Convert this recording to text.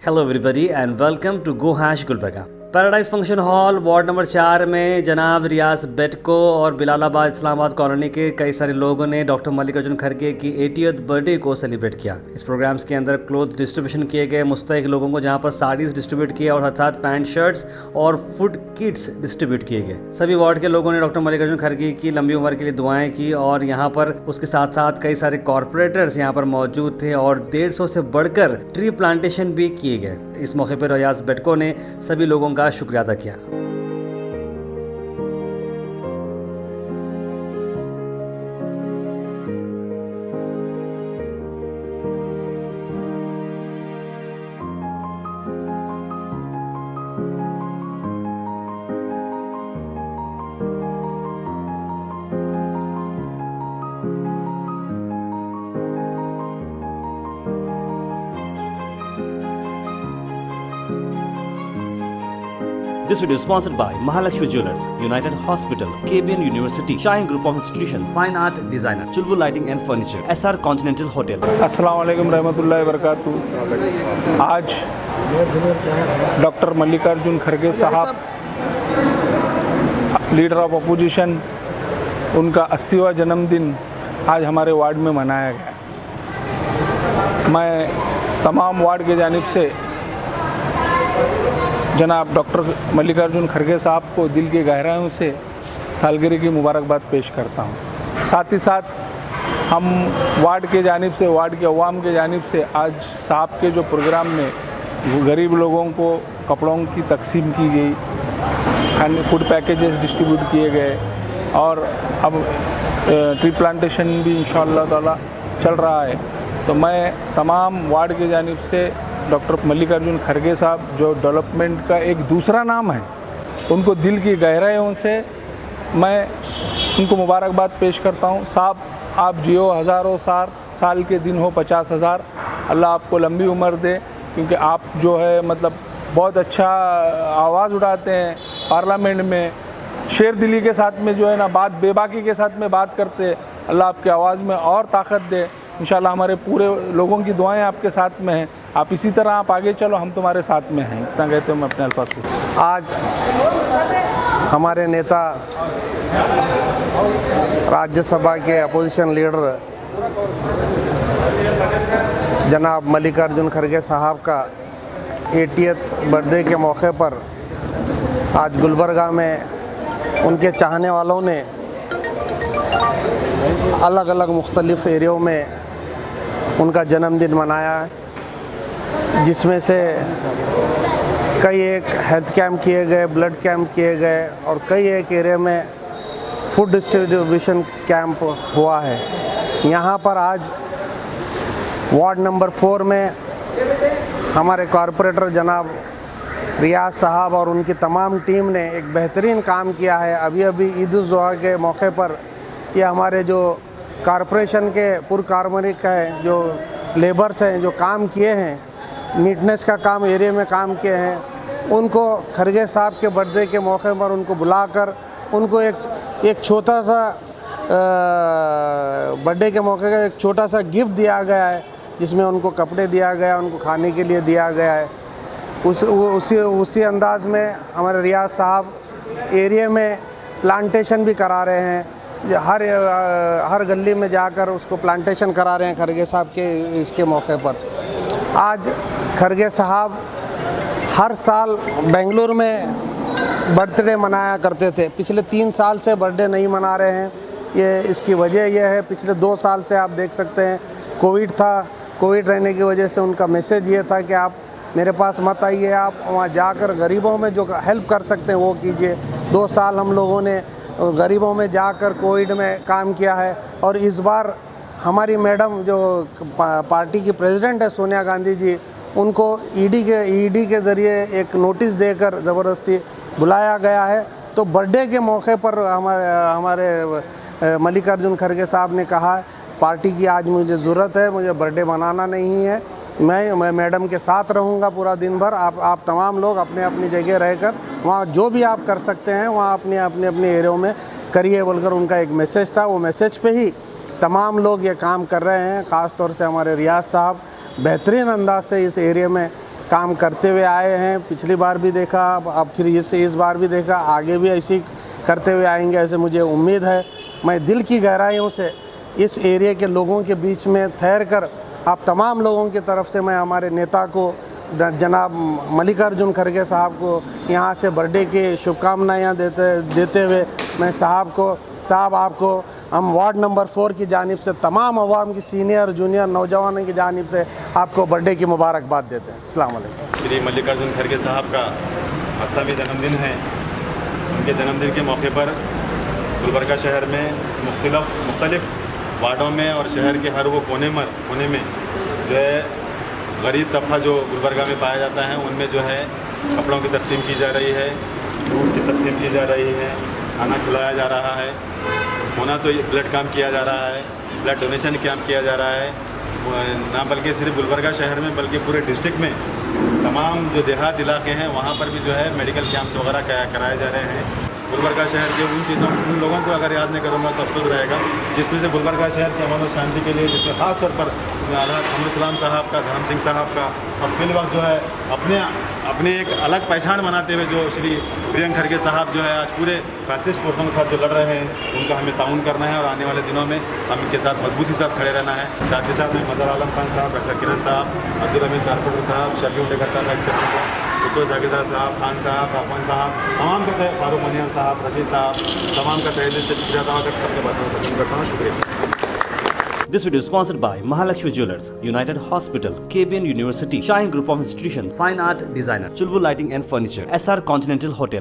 Hello everybody and welcome to go hash Gulbarga. Paradise function hall ward number 4 में जनाब रियाज बेटको और बिलालाबाद Islamabad colony के कई सारे लोगों ने डॉक्टर मल्लिकार्जुन खड़गे की 80th बर्थडे को सेलिब्रेट किया। इस प्रोग्राम्स के अंदर क्लोथ डिस्ट्रीब्यूशन किए गए मुस्तहिक लोगों को, जहां पर साड़ीज डिस्ट्रीब्यूट किए और साथ पैंट शर्ट्स और फूड किट्स डिस्ट्रीब्यूट किए गए। सभी वार्ड के लोगों ने डॉक्टर मल्लिकार्जुन खड़गे की लंबी उम्र के लिए दुआएं की और यहाँ पर उसके साथ साथ कई सारे कॉरपोरेटर्स यहाँ पर मौजूद थे और 150 से बढ़कर ट्री प्लांटेशन भी किए गए। इस मौके पर रियाज बेटको ने सभी लोगों का शुक्रिया अदा किया। This video is sponsored by Mahalakshmi Jewelers, United Hospital, KBN University, Shine Group of Institutions, Fine Art Designer, Chulbul Lighting and Furniture, SR Continental Hotel. अस्सलाम वालेकुम रहमतुल्लाहि व बरकातुहू। आज डॉक्टर मल्लिकार्जुन खड़गे साहब, लीडर ऑफ अपोजिशन, उनका 80वां जन्मदिन आज हमारे वार्ड में मनाया गया। मैं तमाम वार्ड के जानिब से जनाब डॉक्टर मल्लिकार्जुन खड़गे साहब को दिल की गहराइयों से सालगिरह की मुबारकबाद पेश करता हूँ। साथ ही साथ हम वार्ड के जानिब से, वार्ड के अवाम के जानिब से आज साहब के जो प्रोग्राम में गरीब लोगों को कपड़ों की तकसीम की गई, खाने फूड पैकेजेस डिस्ट्रीब्यूट किए गए और अब ट्री प्लांटेशन भी इंशाअल्लाह ताला चल रहा है। तो मैं तमाम वार्ड के जानिब से डॉक्टर मल्लिकार्जुन खड़गे साहब, जो डेवलपमेंट का एक दूसरा नाम है, उनको दिल की गहराइयों से मैं उनको मुबारकबाद पेश करता हूँ। साहब, आप जियो हज़ारों साल के दिन हो 50,000, अल्लाह आपको लंबी उम्र दे, क्योंकि आप जो है मतलब बहुत अच्छा आवाज़ उठाते हैं पार्लियामेंट में, शेर दिली के साथ में जो है ना बात, बेबाकी के साथ में बात करते। अल्लाह आपकी आवाज़ में और ताकत दे। इंशाल्लाह हमारे पूरे लोगों की दुआएं आपके साथ में हैं। आप इसी तरह आप आगे चलो, हम तुम्हारे साथ में हैं। इतना कहते हो मैं अपने अल्फाज को। आज हमारे नेता राज्यसभा के अपोजिशन लीडर जनाब मल्लिकार्जुन खड़गे साहब का 80th बर्थडे के मौके पर आज गुलबर्गा में उनके चाहने वालों ने अलग अलग मुख्तलिफ़ एरियो में उनका जन्मदिन मनाया है, जिसमें से कई एक हेल्थ कैंप किए गए, ब्लड कैंप किए गए और कई एक एरिया में फूड डिस्ट्रीब्यूशन कैंप हुआ है। यहाँ पर आज वार्ड नंबर 4 में हमारे कॉरपोरेटर जनाब रियाज साहब और उनकी तमाम टीम ने एक बेहतरीन काम किया है। अभी अभी ईद उल जुहा के मौके पर ये हमारे जो कॉरपोरेशन के पुरकार्मिक है, जो लेबर्स हैं, जो काम किए हैं, नीटनेस का काम एरिया में काम किए हैं, उनको खड़गे साहब के बर्थडे के मौके पर उनको बुलाकर उनको एक छोटा सा बर्थडे के मौके का एक छोटा सा गिफ्ट दिया गया है, जिसमें उनको कपड़े दिया गया, उनको खाने के लिए दिया गया है। उसी अंदाज़ में हमारे रियाज साहब एरिया में प्लांटेशन भी करा रहे हैं। हर गली में जाकर उसको प्लांटेशन करा रहे हैं खड़गे साहब के इसके मौके पर। आज खड़गे साहब हर साल बेंगलुरु में बर्थडे मनाया करते थे। पिछले 3 साल से बर्थडे नहीं मना रहे हैं। ये इसकी वजह यह है, पिछले 2 साल से आप देख सकते हैं कोविड था। कोविड रहने की वजह से उनका मैसेज ये था कि आप मेरे पास मत आइए, आप वहाँ जाकर गरीबों में जो हेल्प कर सकते हैं वो कीजिए। 2 साल हम लोगों ने गरीबों में जाकर कोविड में काम किया है और इस बार हमारी मैडम जो पार्टी की प्रेसिडेंट है सोनिया गांधी जी, उनको ईडी के ज़रिए एक नोटिस देकर ज़बरदस्ती बुलाया गया है। तो बर्थडे के मौके पर हमारे मल्लिकार्जुन खड़गे साहब ने कहा पार्टी की आज मुझे ज़रूरत है, मुझे बर्थडे मनाना नहीं है, मैं मैडम के साथ रहूँगा पूरा दिन भर। आप तमाम लोग अपने अपनी जगह रहकर वहाँ जो भी आप कर सकते हैं वहाँ अपने एरिया में करिए बोलकर उनका एक मैसेज था। वो मैसेज पे ही तमाम लोग ये काम कर रहे हैं। ख़ास तौर से हमारे रियाज साहब बेहतरीन अंदाज से इस एरिया में काम करते हुए आए हैं। पिछली बार भी देखा, अब फिर इस बार भी देखा, आगे भी ऐसे ही करते हुए आएंगे, ऐसे मुझे उम्मीद है। मैं दिल की गहराइयों से इस एरिया के लोगों के बीच में ठहर कर आप तमाम लोगों की तरफ से मैं हमारे नेता को जनाब मल्लिकार्जुन खड़गे साहब को यहाँ से बर्थडे की शुभकामनाएं देते हुए मैं साहब आपको हम वार्ड नंबर 4 की जानिब से तमाम अवाम की सीनियर जूनियर नौजवानों की जानिब से आपको बर्थडे की मुबारकबाद देते हैं। अस्सलाम वालेकुम। श्री मल्लिकार्जुन खड़गे साहब का असमी जन्मदिन है। उनके जन्मदिन के मौके पर गुलबर्गा शहर में मुख्तलिफ वार्डों में और शहर के हर वो कोने में जो है गरीब तबका जो गुलबर्गा में पाया जाता है उनमें जो है कपड़ों की तकसीम की जा रही है, फ्रूट्स की तकसीम की जा रही है, खाना खिलाया जा रहा है, होना तो ब्लड कैंप किया जा रहा है, ब्लड डोनेशन कैंप किया जा रहा है। ना बल्कि सिर्फ गुलबर्गा शहर में बल्कि पूरे डिस्ट्रिक्ट में तमाम जो देहात इलाके हैं वहाँ पर भी जो है मेडिकल कैंप्स वगैरह कराए जा रहे हैं। गुलबर्गा शहर के उन लोगों को अगर याद नहीं करूँगा तो अफसोस रहेगा जिसमें से गुलबर्गा शहर के अमन और शांति के लिए जिसमें ख़ास तौर पर अलहाज अमरुसलाम साहब का, धर्म सिंह साहब का और फिल वक्त जो है अपने एक अलग पहचान बनाते हुए जो श्री प्रियंक खड़गे साहब जो है आज पूरे फैसिस्ट फोर्सों के साथ जो लड़ रहे हैं उनका हमें ताउन करना है और आने वाले दिनों में हम इनके साथ मजबूती के साथ खड़े रहना है। साथ ही साथ में मदर आलम खान साहब, डॉक्टर किरण साहब, अब्दुल हमीद कारपोरेटर साहब, शर्मी उटेकर साहब, जागीरदार साहब, खान साहब, राफान साहब, तमाम का फारूक मनियान साहब, रशीद साहब, तमाम का तहे दिल से शुक्रिया अदा करता हूँ। शुक्रिया। This video is sponsored by Mahalakshmi Jewelers, United Hospital, KBN University, Shine Group of Institutions, Fine Art Designer, Chulbul Lighting and Furniture, SR Continental Hotel.